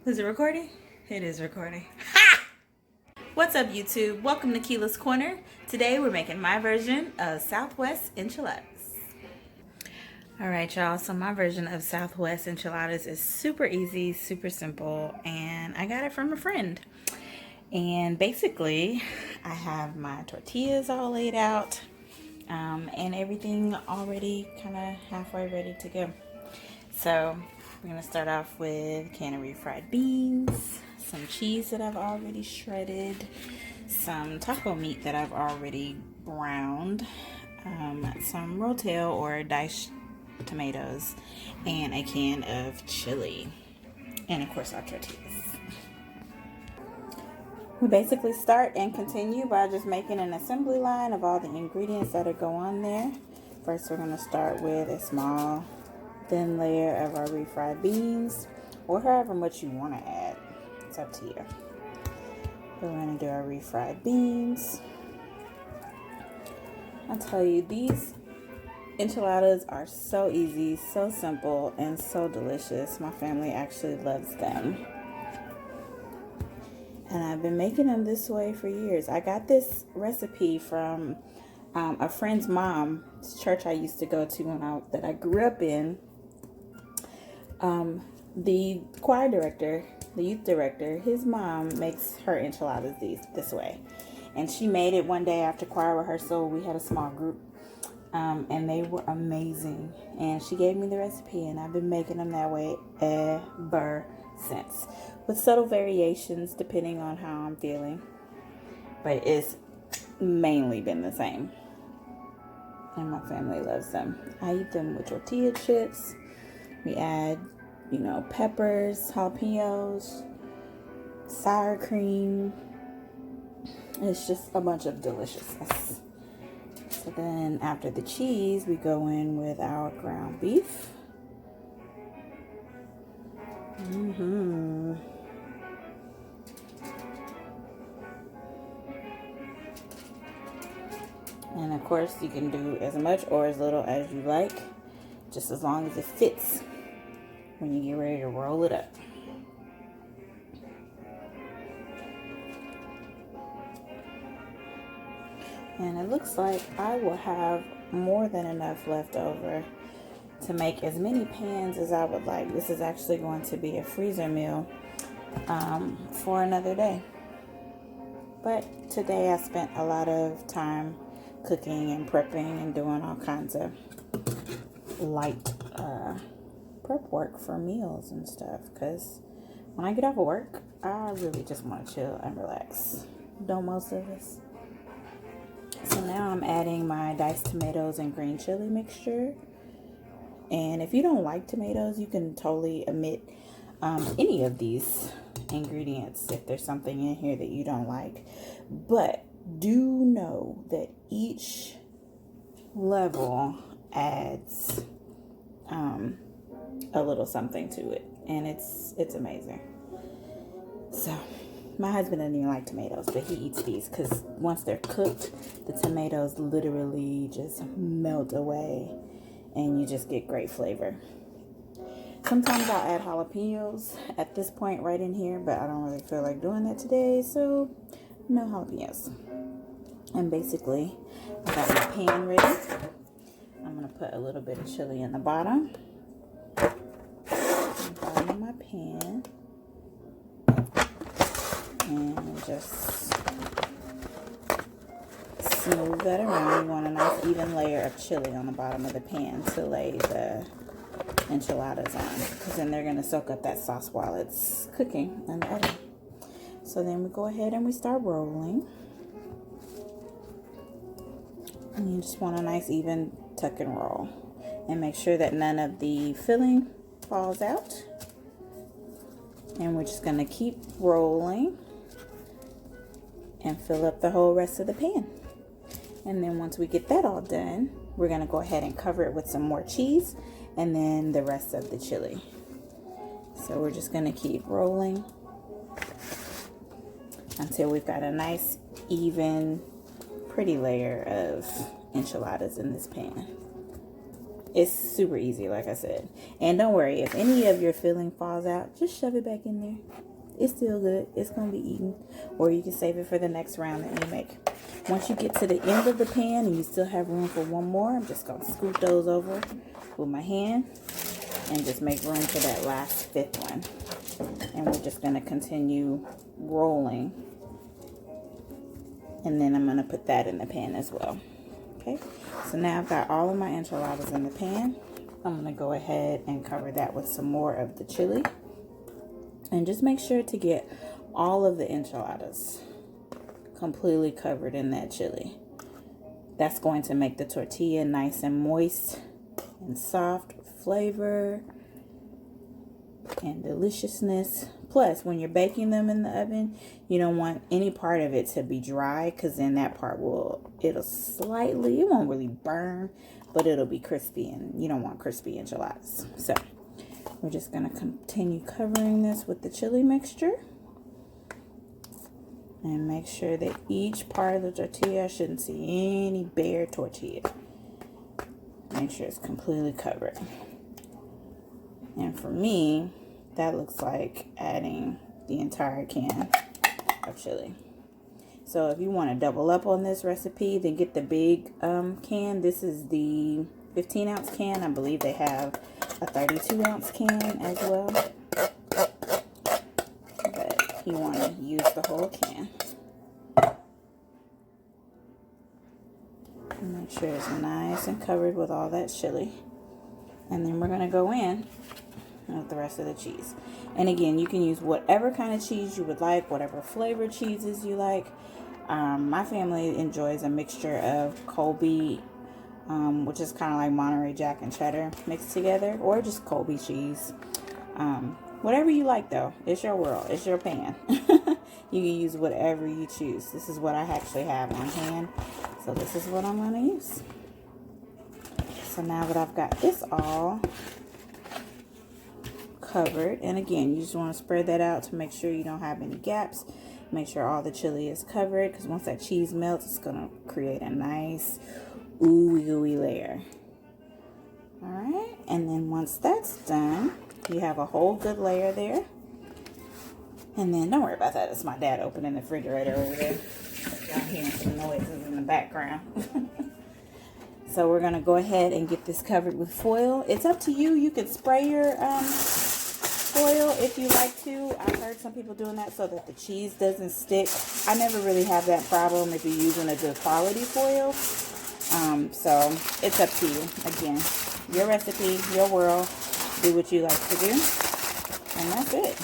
Is it recording? It is recording. Ha! What's up, YouTube? Welcome to Keela's Corner. Today we're making my version of Southwest enchiladas. Alright, y'all, so my version of Southwest enchiladas is super easy, super simple, and I got it from a friend. And basically, I have my tortillas all laid out and everything already kind of halfway ready to go. So we're going to start off with a can of refried beans, some cheese that I've already shredded, some taco meat that I've already browned, some rotel or diced tomatoes, and a can of chili, and of course our tortillas. We basically start and continue by just making an assembly line of all the ingredients that go on there. First, we're going to start with a small thin layer of our refried beans, or however much you want to add. It's up to you. We're going to do our refried beans. I'll tell you, these enchiladas are so easy, so simple, and so delicious. My family actually loves them. And I've been making them this way for years. I got this recipe from a friend's mom's church I used to go to that I grew up in. The choir director, the youth director, his mom makes her enchiladas this way. And she made it one day after choir rehearsal. We had a small group, and they were amazing. And she gave me the recipe, and I've been making them that way ever since, with subtle variations depending on how I'm feeling. But it's mainly been the same. And my family loves them. I eat them with tortilla chips. We add, peppers, jalapenos, sour cream. It's just a bunch of deliciousness. So then after the cheese, we go in with our ground beef. And of course, you can do as much or as little as you like, just as long as it fits when you get ready to roll it up. And it looks like I will have more than enough left over to make as many pans as I would like. This is actually going to be a freezer meal for another day. But today I spent a lot of time cooking and prepping and doing all kinds of light prep work for meals and stuff, because when I get off of work, I really just want to chill and relax. Don't most of us? So now I'm adding my diced tomatoes and green chili mixture. And if you don't like tomatoes, you can totally omit any of these ingredients if there's something in here that you don't like. But do know that each level adds a little something to it, and it's amazing. So my husband doesn't even like tomatoes, but he eats these because once they're cooked, the tomatoes literally just melt away and you just get great flavor. Sometimes I'll add jalapenos at this point right in here, but I don't really feel like doing that today, so no jalapenos. And basically, I got my pan ready. I'm going to put a little bit of chili in the bottom. Bottom of my pan. And just smooth that around. You want a nice even layer of chili on the bottom of the pan to lay the enchiladas on, because then they're going to soak up that sauce while it's cooking in the oven. So then we go ahead and we start rolling. And you just want a nice even tuck and roll. And make sure that none of the filling falls out. And we're just going to keep rolling and fill up the whole rest of the pan. And then once we get that all done, we're going to go ahead and cover it with some more cheese and then the rest of the chili. So we're just going to keep rolling until we've got a nice, even, pretty layer of enchiladas in this pan. It's super easy, like I said. And don't worry, if any of your filling falls out, just shove it back in there. It's still good. It's going to be eaten. Or you can save it for the next round that you make. Once you get to the end of the pan and you still have room for one more, I'm just going to scoop those over with my hand and just make room for that last fifth one. And we're just going to continue rolling. And then I'm going to put that in the pan as well. Okay, so now I've got all of my enchiladas in the pan. I'm going to go ahead and cover that with some more of the chili. And just make sure to get all of the enchiladas completely covered in that chili. That's going to make the tortilla nice and moist and soft with flavor and deliciousness. Plus, when you're baking them in the oven, you don't want any part of it to be dry, because then that part it won't really burn, but it'll be crispy, and you don't want crispy enchiladas. So we're just going to continue covering this with the chili mixture. And make sure that each part of the tortilla, I shouldn't see any bare tortilla. Make sure it's completely covered. And for me, that looks like adding the entire can of chili. So if you want to double up on this recipe, then get the big can. This is the 15-ounce can. I believe they have a 32-ounce can as well. But you want to use the whole can. And make sure it's nice and covered with all that chili. And then we're going to go in with the rest of the cheese. And again, you can use whatever kind of cheese you would like, whatever flavored cheeses you like. My family enjoys a mixture of Colby, which is kind of like Monterey Jack and cheddar mixed together, or just Colby cheese. Whatever you like, though. It's your world. It's your pan. You can use whatever you choose. This is what I actually have on hand, so this is what I'm going to use. So now that I've got this all covered, and again, you just want to spread that out to make sure you don't have any gaps. Make sure all the chili is covered, because once that cheese melts, it's going to create a nice ooey layer. Alright, and then once that's done, you have a whole good layer there. And then don't worry about that, it's my dad opening the refrigerator over there. Y'all hearing some noises in the background. So we're going to go ahead and get this covered with foil. It's up to you. You could spray your foil if you like to. I've heard some people doing that so that the cheese doesn't stick. I never really have that problem if you're using a good quality foil. So it's up to you. Again, your recipe, your world. Do what you like to do. And that's it.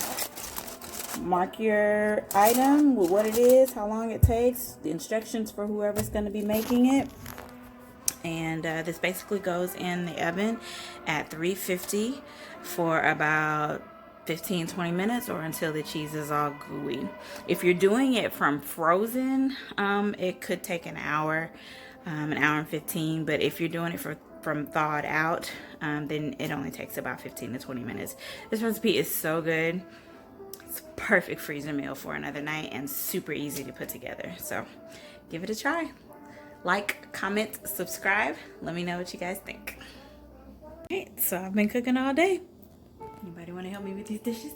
Mark your item with what it is, how long it takes, the instructions for whoever's going to be making it. And this basically goes in the oven at 350 for about 15-20 minutes, or until the cheese is all gooey. If you're doing it from frozen, it could take an hour and 15. But if you're doing it from thawed out, then it only takes about 15 to 20 minutes. This recipe is so good. It's a perfect freezer meal for another night, and super easy to put together. So give it a try. Like, comment, subscribe. Let me know what you guys think. Alright, so I've been cooking all day. Anybody want to help me with these dishes?